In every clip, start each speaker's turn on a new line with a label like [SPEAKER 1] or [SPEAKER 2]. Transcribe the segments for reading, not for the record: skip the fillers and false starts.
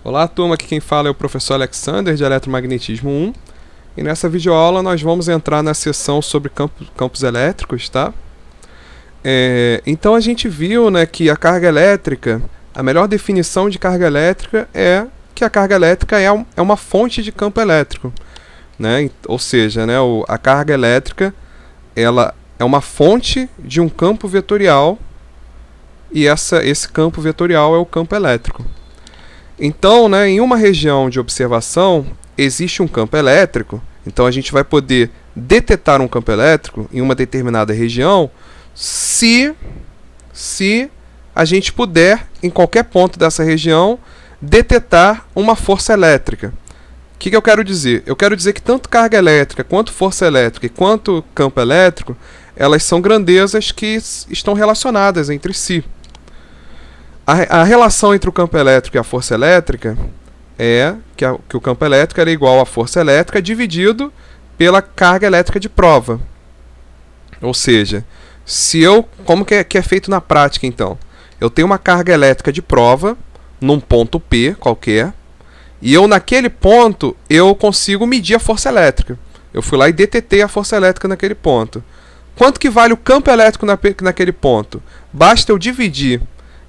[SPEAKER 1] Olá, turma, aqui quem fala é o professor Alexander, de Eletromagnetismo 1. E nessa videoaula nós vamos entrar na seção sobre campos elétricos, tá? Então a gente viu, né, que a carga elétrica, a melhor definição de carga elétrica é que a carga elétrica é uma fonte de campo elétrico, né? Ou seja, né, a carga elétrica ela é uma fonte de um campo vetorial e esse campo vetorial é o campo elétrico. Então, né, em uma região de observação existe um campo elétrico, então a gente vai poder detetar um campo elétrico em uma determinada região se a gente puder, em qualquer ponto dessa região, detetar uma força elétrica. O que eu quero dizer? Eu quero dizer que tanto carga elétrica, quanto força elétrica e quanto campo elétrico, elas são grandezas que estão relacionadas entre si. A relação entre o campo elétrico e a força elétrica é que o campo elétrico é igual à força elétrica dividido pela carga elétrica de prova. Ou seja, como que é feito na prática então? Eu tenho uma carga elétrica de prova num ponto P qualquer, e naquele ponto eu consigo medir a força elétrica. Eu fui lá e detetei a força elétrica naquele ponto. Quanto que vale o campo elétrico naquele ponto? Basta eu dividir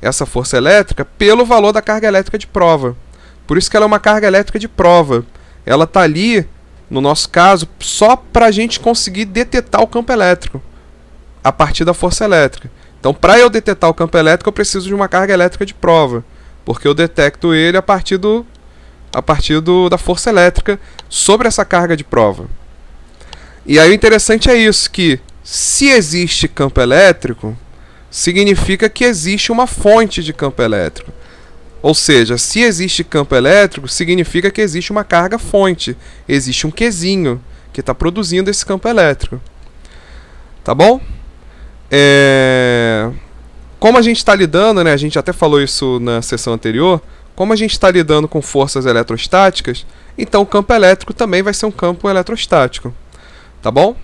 [SPEAKER 1] essa força elétrica pelo valor da carga elétrica de prova. Por isso que ela é uma carga elétrica de prova. Ela está ali, no nosso caso, só para a gente conseguir detetar o campo elétrico a partir da força elétrica. Então, para eu detetar o campo elétrico, eu preciso de uma carga elétrica de prova, porque eu detecto ele a partir da força elétrica sobre essa carga de prova. E aí o interessante é isso, que se existe campo elétrico, significa que existe uma fonte de campo elétrico. Ou seja, se existe campo elétrico, significa que existe uma carga fonte. Existe um Qzinho que está produzindo esse campo elétrico. Tá bom? Como a gente está lidando, né, a gente até falou isso na sessão anterior, como a gente está lidando com forças eletrostáticas, então o campo elétrico também vai ser um campo eletrostático. Tá bom?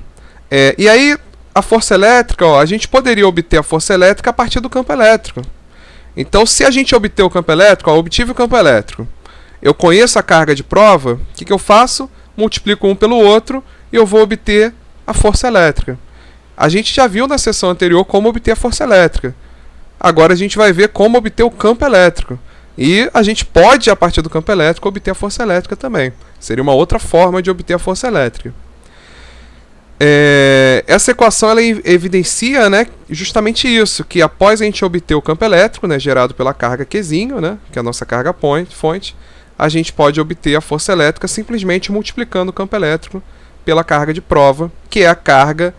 [SPEAKER 1] E aí, a força elétrica, a gente poderia obter a força elétrica a partir do campo elétrico. Então, se a gente obter o campo elétrico, obtive o campo elétrico, eu conheço a carga de prova, o que eu faço? Multiplico um pelo outro e eu vou obter a força elétrica. A gente já viu na sessão anterior como obter a força elétrica. Agora a gente vai ver como obter o campo elétrico. E a gente pode, a partir do campo elétrico, obter a força elétrica também. Seria uma outra forma de obter a força elétrica. Essa equação ela evidencia, né, justamente isso, que após a gente obter o campo elétrico, né, gerado pela carga Qzinho, né, que é a nossa carga fonte, a gente pode obter a força elétrica simplesmente multiplicando o campo elétrico pela carga de prova, que é a carga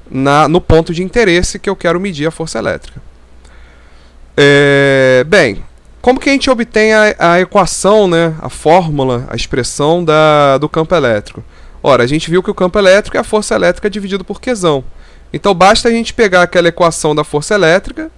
[SPEAKER 1] no ponto de interesse que eu quero medir a força elétrica. Bem, como que a gente obtém a equação, né, a fórmula, a expressão do campo elétrico? Ora, a gente viu que o campo elétrico é a força elétrica dividido por Qzão. Então basta a gente pegar aquela equação da força elétrica,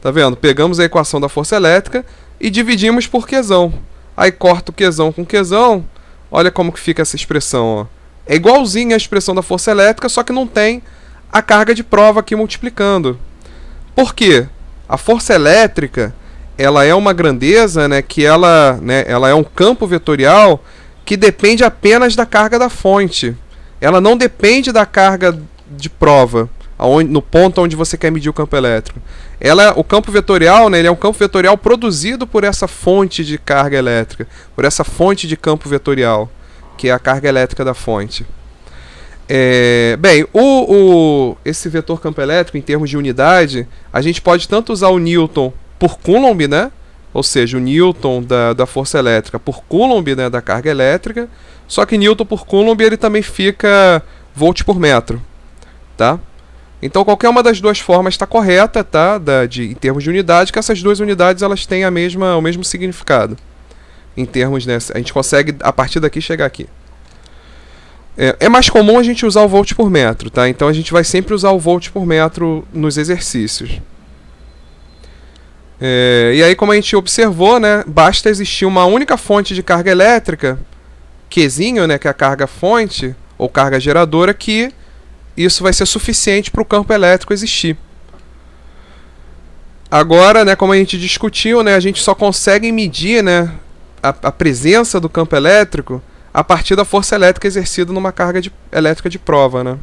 [SPEAKER 1] tá vendo? Pegamos a equação da força elétrica e dividimos por Qzão. Aí corta o Qzão com Qzão, olha como que fica essa expressão, ó. É igualzinha a expressão da força elétrica, só que não tem a carga de prova aqui multiplicando. Por quê? A força elétrica, ela é uma grandeza, né, que ela é um campo vetorial que depende apenas da carga da fonte. Ela não depende da carga de prova, no ponto onde você quer medir o campo elétrico. O campo vetorial, né, ele é um campo vetorial produzido por essa fonte de carga elétrica, por essa fonte de campo vetorial, que é a carga elétrica da fonte. Bem, esse vetor campo elétrico, em termos de unidade, a gente pode tanto usar o Newton por Coulomb, né? Ou seja, o Newton da força elétrica por Coulomb, né, da carga elétrica, só que Newton por Coulomb ele também fica volt por metro, tá? Então qualquer uma das duas formas está correta, tá? Em termos de unidade, que essas duas unidades elas têm o mesmo significado. Em termos, né, a gente consegue a partir daqui chegar aqui. É mais comum a gente usar o volt por metro, tá? Então a gente vai sempre usar o volt por metro nos exercícios. E aí, como a gente observou, né, basta existir uma única fonte de carga elétrica, Qzinho, né, que é a carga fonte, ou carga geradora, que isso vai ser suficiente para o campo elétrico existir. Agora, né, como a gente discutiu, né, a gente só consegue medir, né, a presença do campo elétrico a partir da força elétrica exercida numa carga elétrica de prova, né?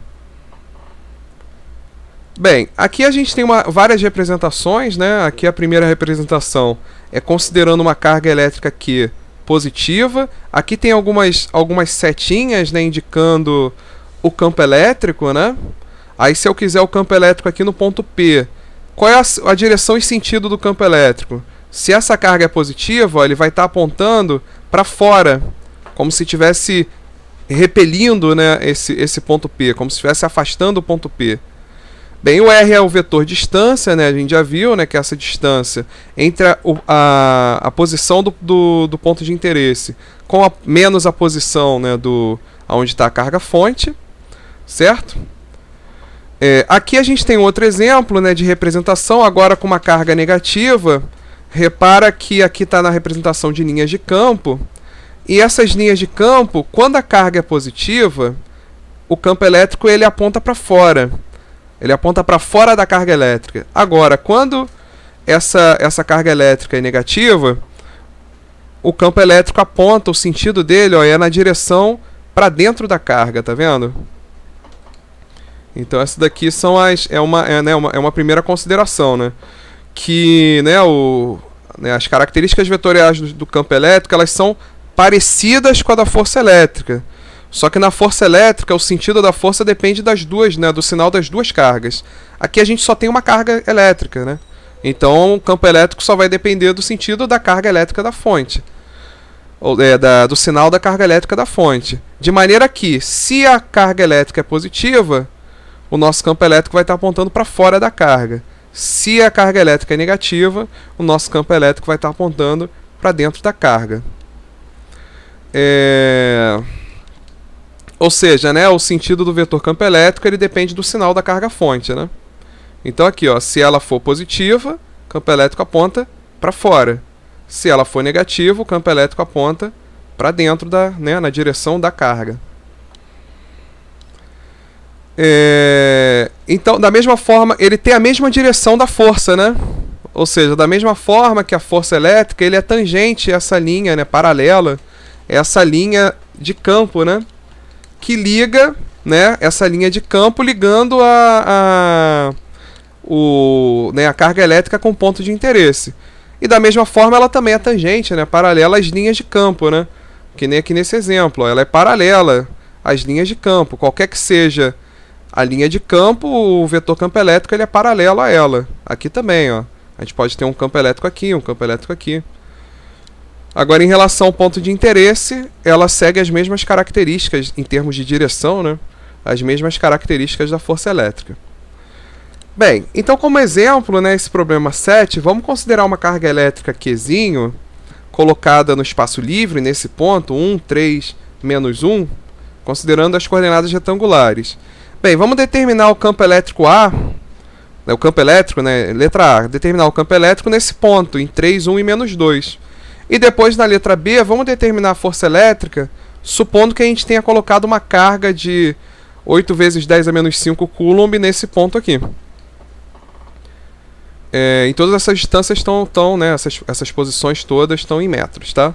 [SPEAKER 1] Bem, aqui a gente tem várias representações, né? Aqui a primeira representação é considerando uma carga elétrica Q positiva. Aqui tem algumas setinhas, né, indicando o campo elétrico, né? Aí se eu quiser o campo elétrico aqui no ponto P, qual é a direção e sentido do campo elétrico? Se essa carga é positiva, ó, ele vai estar apontando para fora, como se estivesse repelindo, né, esse ponto P, como se estivesse afastando o ponto P. Bem, o R é o vetor distância, né? A gente já viu, né, que essa distância entre a posição do ponto de interesse com menos a posição, né, onde está a carga fonte, certo? Aqui a gente tem outro exemplo, né, de representação, agora com uma carga negativa. Repara que aqui está na representação de linhas de campo, e essas linhas de campo, quando a carga é positiva, o campo elétrico ele aponta para fora. Ele aponta para fora da carga elétrica. Agora, quando essa carga elétrica é negativa, o campo elétrico aponta, o sentido dele, ó, é na direção para dentro da carga, tá vendo? Então essa daqui é uma primeira consideração, né? Que, né, as características vetoriais do campo elétrico, elas são parecidas com a da força elétrica. Só que na força elétrica, o sentido da força depende das duas, né, do sinal das duas cargas. Aqui a gente só tem uma carga elétrica, né? Então o campo elétrico só vai depender do sentido da carga elétrica da fonte. Ou, do sinal da carga elétrica da fonte. De maneira que, se a carga elétrica é positiva, o nosso campo elétrico vai estar apontando para fora da carga. Se a carga elétrica é negativa, o nosso campo elétrico vai estar apontando para dentro da carga. Ou seja, né, o sentido do vetor campo elétrico ele depende do sinal da carga fonte, né? Então aqui, ó, se ela for positiva, o campo elétrico aponta para fora. Se ela for negativa, o campo elétrico aponta para dentro na direção da carga. Então, da mesma forma, ele tem a mesma direção da força, né? Ou seja, da mesma forma que a força elétrica, ele é tangente a essa linha, né, paralela, essa linha de campo, né? Que liga, né, essa linha de campo ligando a carga elétrica com ponto de interesse. E da mesma forma ela também é tangente, né, paralela às linhas de campo, né? Que nem aqui nesse exemplo, ó, ela é paralela às linhas de campo. Qualquer que seja a linha de campo, o vetor campo elétrico ele é paralelo a ela. Aqui também, ó, a gente pode ter um campo elétrico aqui, um campo elétrico aqui. Agora, em relação ao ponto de interesse, ela segue as mesmas características, em termos de direção, né? As mesmas características da força elétrica. Bem, então como exemplo, né, esse problema 7, vamos considerar uma carga elétrica Qzinho, colocada no espaço livre, nesse ponto, 1, 3, menos 1, considerando as coordenadas retangulares. Bem, vamos determinar o campo elétrico A, né, o campo elétrico, né, letra A, determinar o campo elétrico nesse ponto, em 3, 1 e menos 2. E depois, na letra B, vamos determinar a força elétrica, supondo que a gente tenha colocado uma carga de 8 vezes 10 a menos 5 coulomb nesse ponto aqui. Em todas essas distâncias estão, né, essas posições todas estão em metros, tá?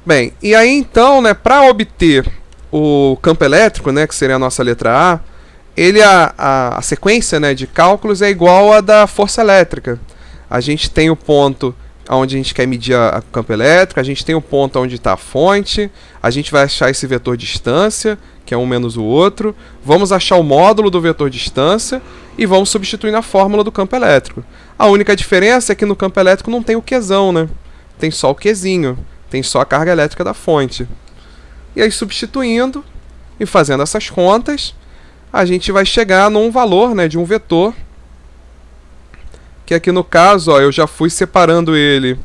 [SPEAKER 1] Bem, e aí então, né, para obter o campo elétrico, né, que seria a nossa letra A, a sequência, né, de cálculos é igual à da força elétrica. A gente tem o ponto onde a gente quer medir o campo elétrico, a gente tem o ponto onde está a fonte, a gente vai achar esse vetor distância, que é um menos o outro, vamos achar o módulo do vetor distância e vamos substituir na fórmula do campo elétrico. A única diferença é que no campo elétrico não tem o Qzão, né? Tem só o Qzinho, tem só a carga elétrica da fonte. E aí, substituindo e fazendo essas contas, a gente vai chegar num valor, né, de um vetor, que aqui no caso, ó, eu já fui separando ele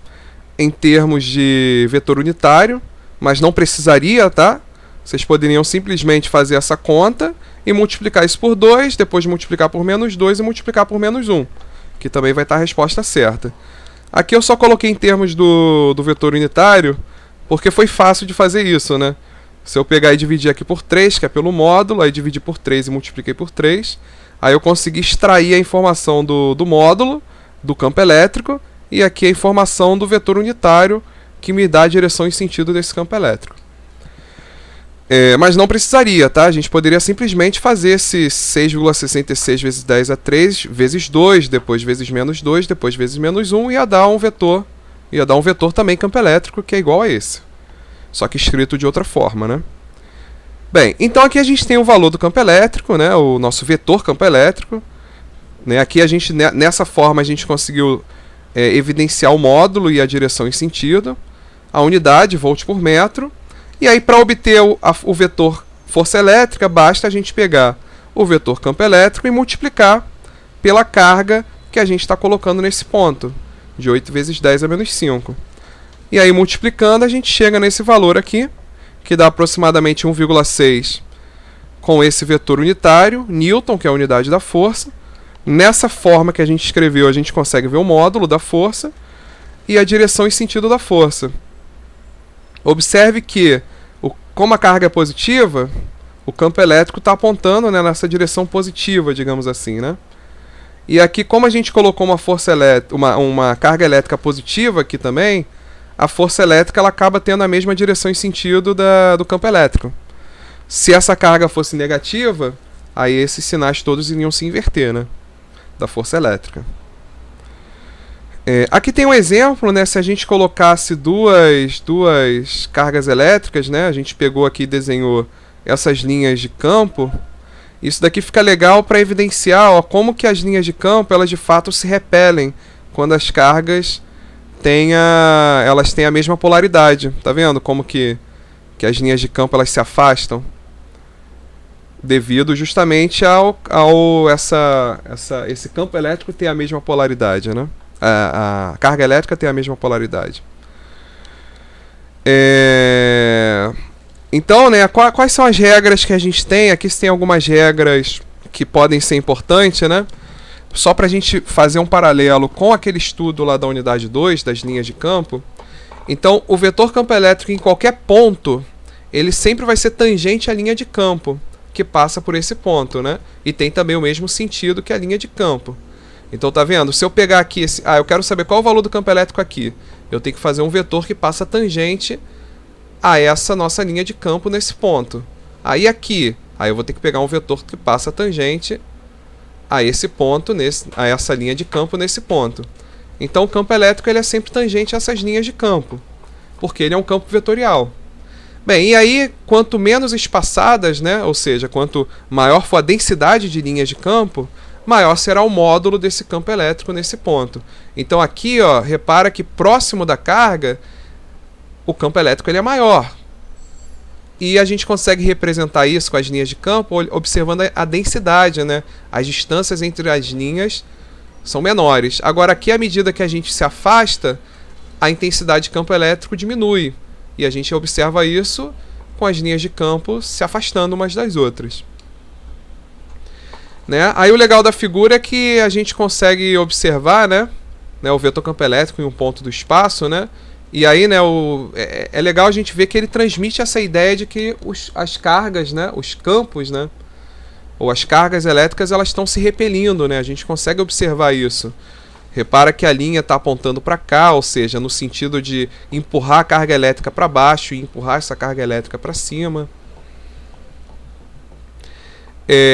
[SPEAKER 1] em termos de vetor unitário, mas não precisaria, tá? Vocês poderiam simplesmente fazer essa conta e multiplicar isso por 2, depois multiplicar por menos 2 e multiplicar por menos 1, que também vai estar a resposta certa. Aqui eu só coloquei em termos do vetor unitário, porque foi fácil de fazer isso, né? Se eu pegar e dividir aqui por 3, que é pelo módulo, aí dividi por 3 e multipliquei por 3, aí eu consegui extrair a informação do módulo, do campo elétrico, e aqui a informação do vetor unitário, que me dá a direção e sentido desse campo elétrico. Mas não precisaria, tá? A gente poderia simplesmente fazer esse 6,66 vezes 10 a 3 vezes 2, depois vezes menos 2, depois vezes menos 1, e ia dar um vetor também campo elétrico, que é igual a esse. Só que escrito de outra forma, né? Bem, então aqui a gente tem o valor do campo elétrico, né? O nosso vetor campo elétrico. Né? Aqui nessa forma a gente conseguiu evidenciar o módulo e a direção e sentido, a unidade, volt por metro. E aí, para obter o vetor força elétrica, basta a gente pegar o vetor campo elétrico e multiplicar pela carga que a gente está colocando nesse ponto, de 8 vezes 10 a menos 5. E aí, multiplicando, a gente chega nesse valor aqui, que dá aproximadamente 1,6 com esse vetor unitário, Newton, que é a unidade da força. Nessa forma que a gente escreveu, a gente consegue ver o módulo da força e a direção e sentido da força. Observe que, como a carga é positiva, o campo elétrico está apontando, né, nessa direção positiva, digamos assim, né? E aqui, como a gente colocou uma carga elétrica positiva aqui também, a força elétrica ela acaba tendo a mesma direção e sentido do campo elétrico. Se essa carga fosse negativa, aí esses sinais todos iriam se inverter, né, da força elétrica. Aqui tem um exemplo, né, se a gente colocasse duas cargas elétricas, né, a gente pegou aqui e desenhou essas linhas de campo. Isso daqui fica legal para evidenciar como que as linhas de campo elas de fato se repelem quando as cargas elas têm a mesma polaridade. Tá vendo como que as linhas de campo elas se afastam? Devido justamente esse campo elétrico ter a mesma polaridade, né? A carga elétrica tem a mesma polaridade. Então, né, quais são as regras que a gente tem? Aqui tem algumas regras que podem ser importantes, né? Só para a gente fazer um paralelo com aquele estudo lá da unidade 2, das linhas de campo. Então, o vetor campo elétrico em qualquer ponto, ele sempre vai ser tangente à linha de campo, que passa por esse ponto, né? E tem também o mesmo sentido que a linha de campo. Então, tá vendo? Se eu pegar aqui eu quero saber qual é o valor do campo elétrico aqui. Eu tenho que fazer um vetor que passa tangente a essa nossa linha de campo nesse ponto. Aí aqui, eu vou ter que pegar um vetor que passa tangente a esse ponto, a essa linha de campo nesse ponto. Então, o campo elétrico ele é sempre tangente a essas linhas de campo, porque ele é um campo vetorial. Bem, e aí, quanto menos espaçadas, né, ou seja, quanto maior for a densidade de linhas de campo, maior será o módulo desse campo elétrico nesse ponto. Então aqui, ó, repara que próximo da carga, o campo elétrico ele é maior. E a gente consegue representar isso com as linhas de campo observando a densidade, né? As distâncias entre as linhas são menores. Agora aqui, à medida que a gente se afasta, a intensidade de campo elétrico diminui. E a gente observa isso com as linhas de campo se afastando umas das outras. Né? Aí o legal da figura é que a gente consegue observar, né, o vetor campo elétrico em um ponto do espaço, né? E aí, né, é legal a gente ver que ele transmite essa ideia de que as cargas, né, os campos, né, ou as cargas elétricas, elas estão se repelindo, né? A gente consegue observar isso. Repara que a linha está apontando para cá, ou seja, no sentido de empurrar a carga elétrica para baixo e empurrar essa carga elétrica para cima.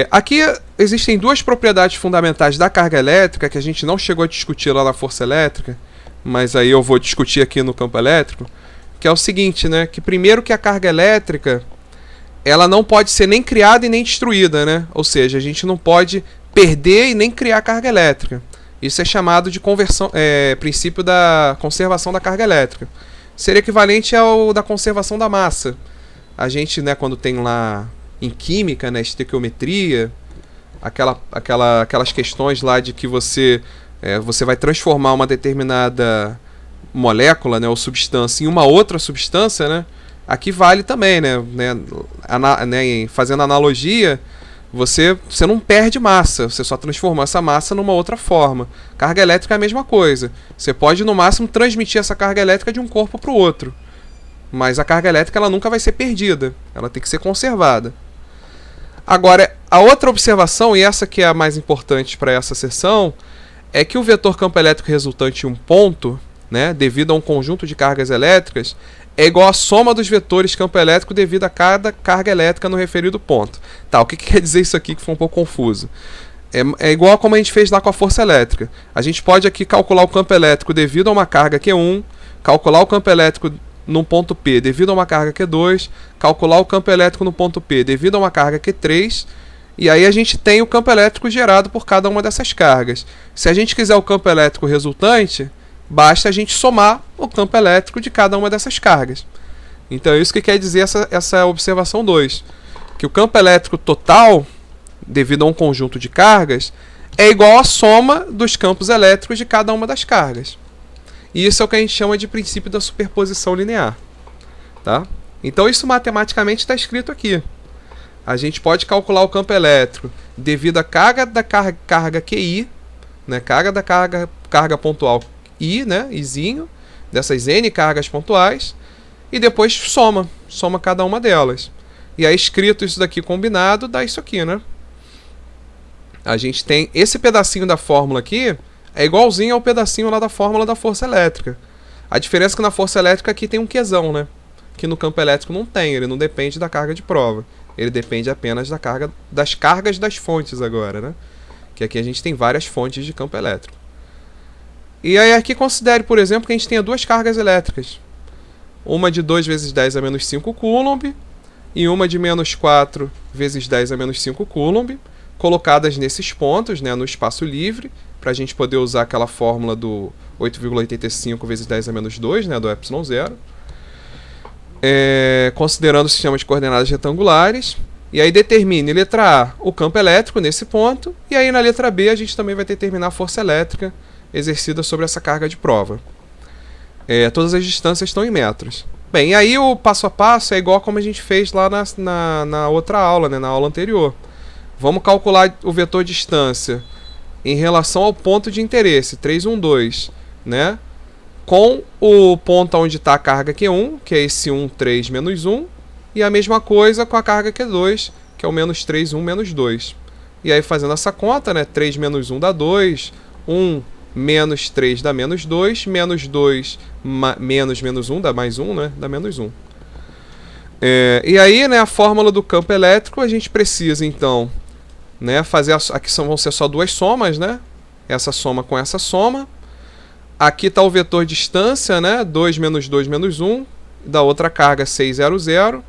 [SPEAKER 1] Aqui existem duas propriedades fundamentais da carga elétrica que a gente não chegou a discutir lá na força elétrica, mas aí eu vou discutir aqui no campo elétrico, que é o seguinte, né? Que primeiro que a carga elétrica ela não pode ser nem criada e nem destruída, né? Ou seja, a gente não pode perder e nem criar carga elétrica. Isso é chamado de princípio da conservação da carga elétrica. Seria equivalente ao da conservação da massa. A gente, né, quando tem lá em química, né, estequiometria, aquelas questões lá de que você vai transformar uma determinada molécula, né, ou substância em uma outra substância, né? Aqui vale também, né, fazendo analogia, você não perde massa, você só transforma essa massa numa outra forma. Carga elétrica é a mesma coisa. Você pode, no máximo, transmitir essa carga elétrica de um corpo para o outro. Mas a carga elétrica ela nunca vai ser perdida. Ela tem que ser conservada. Agora, a outra observação, e essa que é a mais importante para essa sessão, é que o vetor campo elétrico resultante em um ponto, né, devido a um conjunto de cargas elétricas, é igual à soma dos vetores campo elétrico devido a cada carga elétrica no referido ponto. Tá, o que quer dizer isso aqui que foi um pouco confuso? É igual a como a gente fez lá com a força elétrica. A gente pode aqui calcular o campo elétrico devido a uma carga Q1, calcular o campo elétrico no ponto P devido a uma carga Q2, calcular o campo elétrico no ponto P devido a uma carga Q3, e aí a gente tem o campo elétrico gerado por cada uma dessas cargas. Se a gente quiser o campo elétrico resultante, basta a gente somar o campo elétrico de cada uma dessas cargas. Então é isso que quer dizer essa observação 2. Que o campo elétrico total, devido a um conjunto de cargas, é igual à soma dos campos elétricos de cada uma das cargas. E isso é o que a gente chama de princípio da superposição linear. Tá? Então isso matematicamente está escrito aqui. A gente pode calcular o campo elétrico devido à carga da carga QI, né? Carga pontual I, né? Izinho, dessas N cargas pontuais, e depois soma cada uma delas. E aí escrito isso daqui combinado, dá isso aqui, né? A gente tem esse pedacinho da fórmula aqui, é igualzinho ao pedacinho lá da fórmula da força elétrica. A diferença é que na força elétrica aqui tem um Qzão, né? Que no campo elétrico não tem, ele não depende da carga de prova. Ele depende apenas das cargas das fontes agora, né? Que aqui a gente tem várias fontes de campo elétrico. E aí aqui considere, por exemplo, que a gente tenha duas cargas elétricas. Uma de 2 vezes 10 a menos 5 coulomb e uma de menos 4 vezes 10 a menos 5 coulomb, colocadas nesses pontos, né, no espaço livre, para a gente poder usar aquela fórmula do 8,85 vezes 10 a menos 2, né, do ε0. Considerando o sistema de coordenadas retangulares. E aí determine, letra A, o campo elétrico nesse ponto. E aí na letra B a gente também vai determinar a força elétrica exercida sobre essa carga de prova. Todas as distâncias estão em metros. Bem, e aí o passo a passo é igual como a gente fez lá na outra aula, né, na aula anterior. Vamos calcular o vetor distância em relação ao ponto de interesse, 3, 1, 2, né? Com o ponto onde está a carga Q1, que é esse 1, 3, menos 1, e a mesma coisa com a carga Q2, que é o menos 3, 1, menos 2. E aí fazendo essa conta, né, 3 menos 1 dá 2, 1 menos 3 dá menos 2, menos 2 menos 1 dá mais 1, né, dá menos 1. E aí, né, a fórmula do campo elétrico, a gente precisa então, né, fazer aqui vão ser só duas somas, né, essa soma com essa soma. Aqui está o vetor distância, né? 2 menos 2 menos 1. Da outra carga, 6, 0, 0.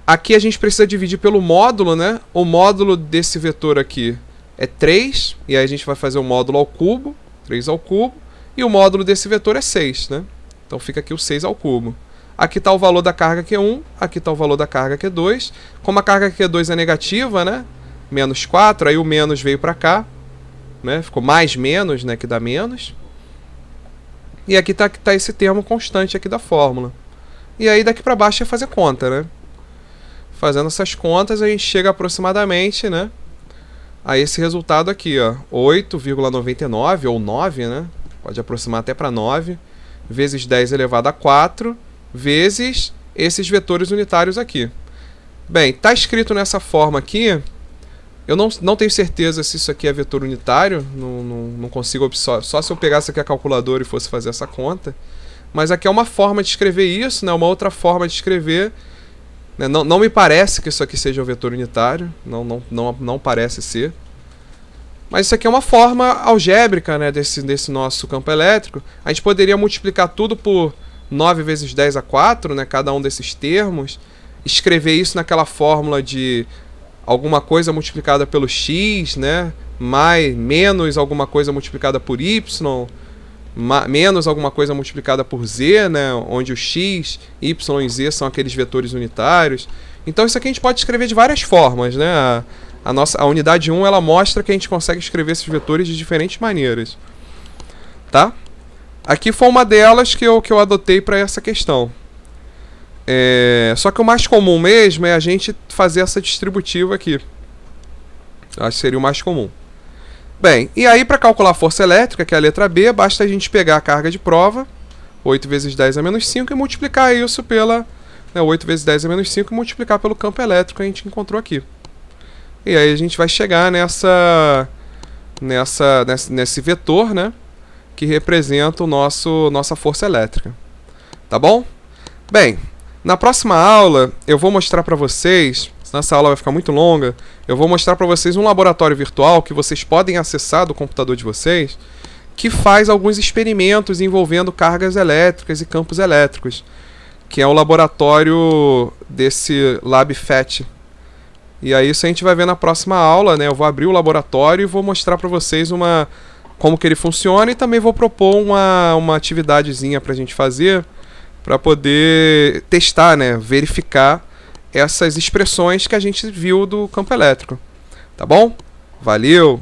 [SPEAKER 1] Aqui a gente precisa dividir pelo módulo, né? O módulo desse vetor aqui é 3. E aí a gente vai fazer o módulo ao cubo. 3 ao cubo. E o módulo desse vetor é 6, né? Então fica aqui o 6 ao cubo. Aqui está o valor da carga Q1. Aqui está o valor da carga Q2. Como a carga Q2 é negativa, né? Menos 4. Aí o menos veio para cá, né? Ficou mais menos, né? Que dá menos. E aqui tá esse termo constante aqui da fórmula. E aí daqui para baixo é fazer conta, né? Fazendo essas contas a gente chega aproximadamente, né, a esse resultado aqui, ó, 8,99 ou 9, né? Pode aproximar até para 9, vezes 10 elevado a 4, vezes esses vetores unitários aqui. Bem, tá escrito nessa forma aqui. Eu não tenho certeza se isso aqui é vetor unitário, não consigo, só se eu pegasse aqui a calculadora e fosse fazer essa conta. Mas aqui é uma forma de escrever isso, né? Uma outra forma de escrever. Né? Não me parece que isso aqui seja um vetor unitário, não parece ser. Mas isso aqui é uma forma algébrica, né, desse nosso campo elétrico. A gente poderia multiplicar tudo por 9 vezes 10 a 4, né, cada um desses termos, escrever isso naquela fórmula de alguma coisa multiplicada pelo x, né, menos alguma coisa multiplicada por y, menos alguma coisa multiplicada por z, né, onde o x, y e z são aqueles vetores unitários. Então isso aqui a gente pode escrever de várias formas, né? A unidade 1 ela mostra que a gente consegue escrever esses vetores de diferentes maneiras. Tá? Aqui foi uma delas que eu adotei para essa questão. Só que o mais comum mesmo é a gente fazer essa distributiva aqui. Acho que seria o mais comum. Bem, e aí para calcular a força elétrica, que é a letra B, basta a gente pegar a carga de prova, 8 vezes 10 a menos 5, e multiplicar isso pela... 8 vezes 10 a menos 5 e multiplicar pelo campo elétrico que a gente encontrou aqui. E aí a gente vai chegar nesse vetor, né? que representa nossa força elétrica. Tá bom? Bem, na próxima aula eu vou mostrar para vocês, senão essa aula vai ficar muito longa, eu vou mostrar para vocês um laboratório virtual que vocês podem acessar do computador de vocês, que faz alguns experimentos envolvendo cargas elétricas e campos elétricos, que é o laboratório desse LabFET. E aí isso a gente vai ver na próxima aula, né? Eu vou abrir o laboratório e vou mostrar para vocês como que ele funciona, e também vou propor uma atividadezinha para a gente fazer, para poder testar, né? Verificar essas expressões que a gente viu do campo elétrico. Tá bom? Valeu!